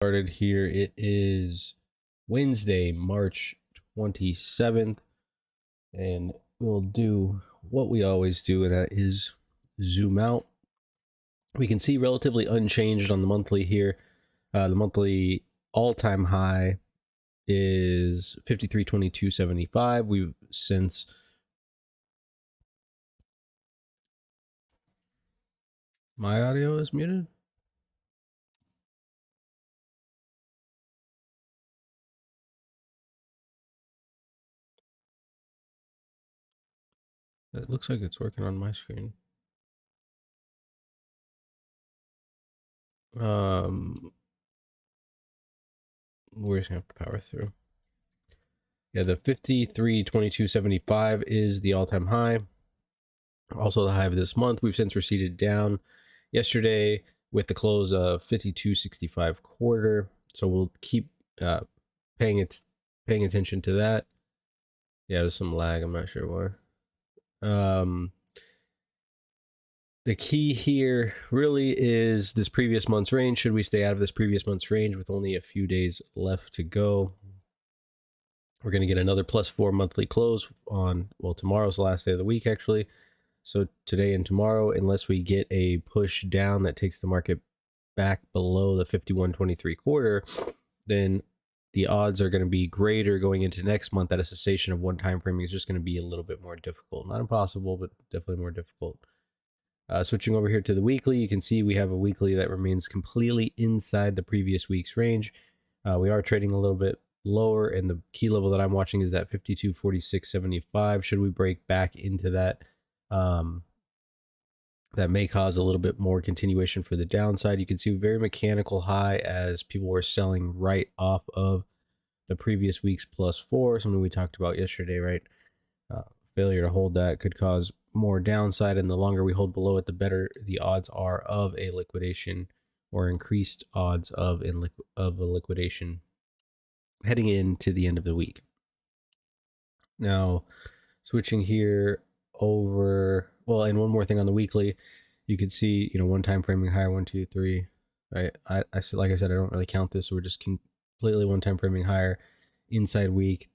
Started here. It is Wednesday, March 27th, and we'll do what we always do, and that is zoom out. We can see relatively unchanged on the monthly here. The monthly all-time high is 53.2275. We've since my audio is muted. It looks like it's working on my screen. We're just gonna have to power through. Yeah, the 53.2275 is the all-time high. Also the high of this month. We've since receded down yesterday with the close of 52.65 quarter. So we'll keep paying attention to that. Yeah, there's some lag. I'm not sure why. The key here really is this previous month's range. Should we stay out of this previous month's range with only a few days left to go? We're going to get another +4 monthly close on, well, tomorrow's the last day of the week, actually. So today and tomorrow, unless we get a push down that takes the market back below the 51.23 quarter, then the odds are going to be greater going into next month that a cessation of one time framing is just going to be a little bit more difficult. Not impossible, but definitely more difficult. Switching over here to the weekly, you can see we have a weekly that remains completely inside the previous week's range. We are trading a little bit lower, and the key level that I'm watching is that 52.4675. Should we break back into that, that may cause a little bit more continuation for the downside. You can see a very mechanical high as people were selling right off of the previous week's +4, something we talked about yesterday, right? Failure to hold that could cause more downside, and the longer we hold below it, the better the odds are of a liquidation, or increased odds of a liquidation heading into the end of the week. Now, switching here over, well, and one more thing on the weekly, you can see, one time framing higher, 1, 2, 3. Right? I said, like I said, I don't really count this, so we're just completely one time framing higher. Inside week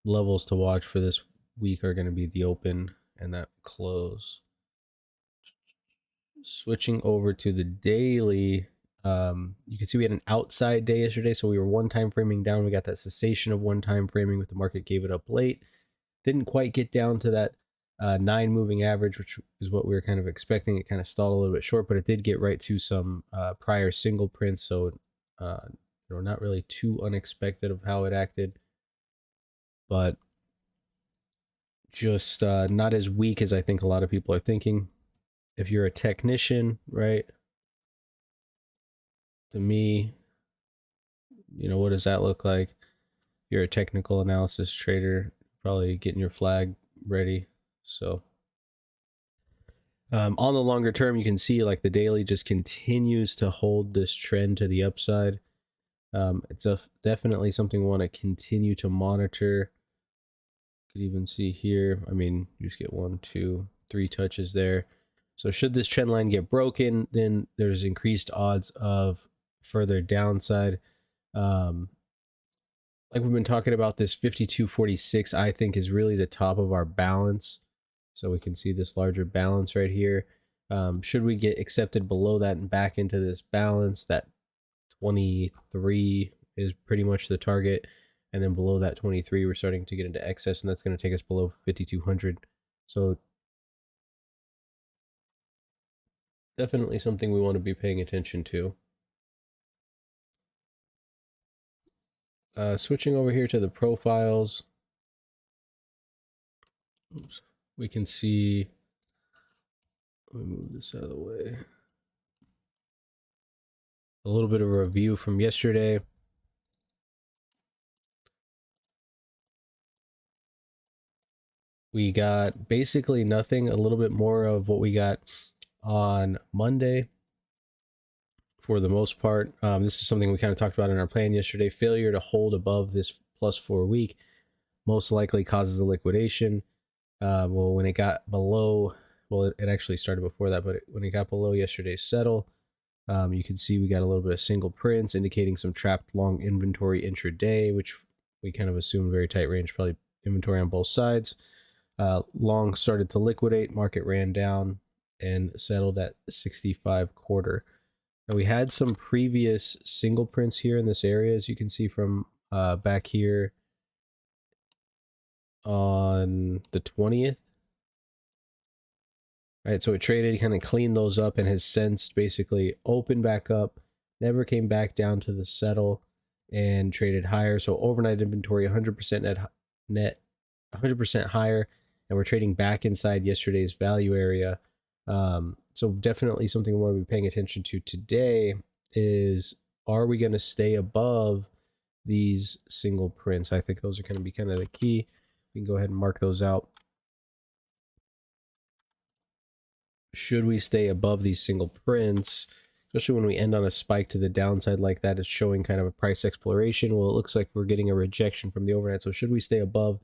levels to watch for this week are going to be the open and that close. Switching over to the daily, you can see we had an outside day yesterday, so we were one time framing down. We got that cessation of one time framing with the market gave it up late. Didn't quite get down to that 9 moving average, which is what we were kind of expecting. It kind of stalled a little bit short, but it did get right to some prior single prints, so not really too unexpected of how it acted, but just not as weak as I think a lot of people are thinking. If you're a technician, right, to me, what does that look like? If you're a technical analysis trader, probably getting your flag ready. So on the longer term, you can see like the daily just continues to hold this trend to the upside. It's definitely something we want to continue to monitor. You could even see here, I mean, you just get 1, 2, 3 touches there. So should this trend line get broken, then there's increased odds of further downside. Like we've been talking about, this 52.46 I think is really the top of our balance. So we can see this larger balance right here. Should we get accepted below that and back into this balance, that 23 is pretty much the target. And then below that 23, we're starting to get into excess, and that's going to take us below 5,200. So definitely something we want to be paying attention to. Switching over here to the profiles. Oops. We can see, let me move this out of the way, a little bit of a review from yesterday. We got basically nothing, a little bit more of what we got on Monday for the most part. This is something we kind of talked about in our plan yesterday. Failure to hold above this +4 week most likely causes a liquidation. Well, when it got below, well, it actually started before that, but when it got below yesterday's settle, You can see we got a little bit of single prints indicating some trapped long inventory intraday, which we kind of assume very tight range, probably inventory on both sides. Long started to liquidate, market ran down and settled at 65 quarter. Now we had some previous single prints here in this area, as you can see from back here on the 20th. All right, so it traded, kind of cleaned those up, and has since basically opened back up, never came back down to the settle, and traded higher. So overnight inventory 100% net 100% higher, and we're trading back inside yesterday's value area. So definitely something we want to be paying attention to today is, are we going to stay above these single prints? I think those are going to be kind of the key. We can go ahead and mark those out. Should we stay above these single prints, especially when we end on a spike to the downside like that, is showing kind of a price exploration? Well, it looks like we're getting a rejection from the overnight. So should we stay above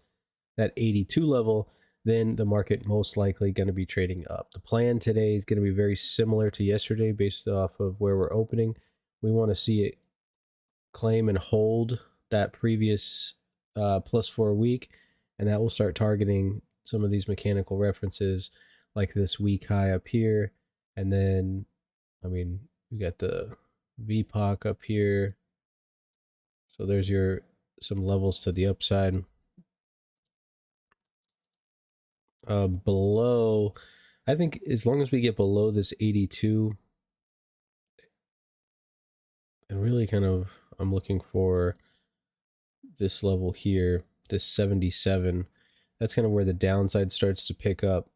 that 82 level, then the market most likely going to be trading up. The plan today is going to be very similar to yesterday based off of where we're opening. We want to see it claim and hold that previous +4 week, and that will start targeting some of these mechanical references like this week high up here. And then, I mean, we got the VPOC up here. So there's some levels to the upside. Below, I think as long as we get below this 82, and really kind of, I'm looking for this level here, this 77. That's kind of where the downside starts to pick up,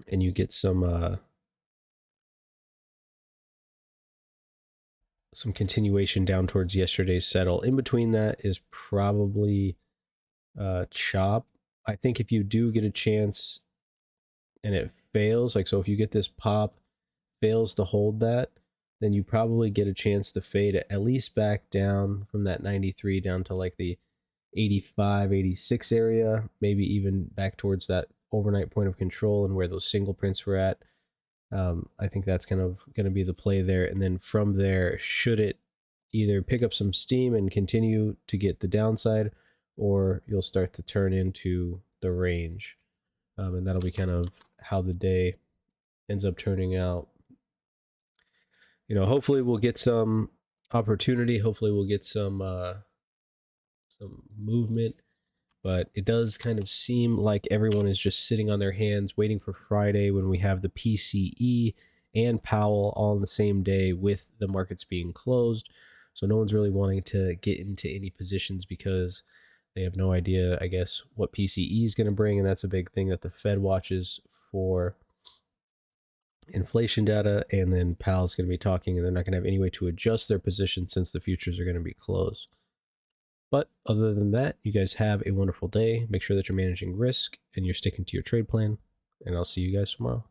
and you get some continuation down towards yesterday's settle. In between that is probably chop. I think if you do get a chance and it fails, like, so if you get this pop, fails to hold that, then you probably get a chance to fade it at least back down from that 93 down to like the 85, 86 area, maybe even back towards that overnight point of control and where those single prints were at. I think that's kind of going to be the play there. And then from there, should it either pick up some steam and continue to get the downside, or you'll start to turn into the range. And that'll be kind of how the day ends up turning out. You know, hopefully we'll get some opportunity. Hopefully we'll get some movement. But it does kind of seem like everyone is just sitting on their hands waiting for Friday, when we have the PCE and Powell all on the same day with the markets being closed. So no one's really wanting to get into any positions because they have no idea, I guess, what PCE is going to bring. And that's a big thing that the Fed watches for inflation data. And then Powell's going to be talking, and they're not going to have any way to adjust their position since the futures are going to be closed. But other than that, you guys have a wonderful day. Make sure that you're managing risk and you're sticking to your trade plan. And I'll see you guys tomorrow.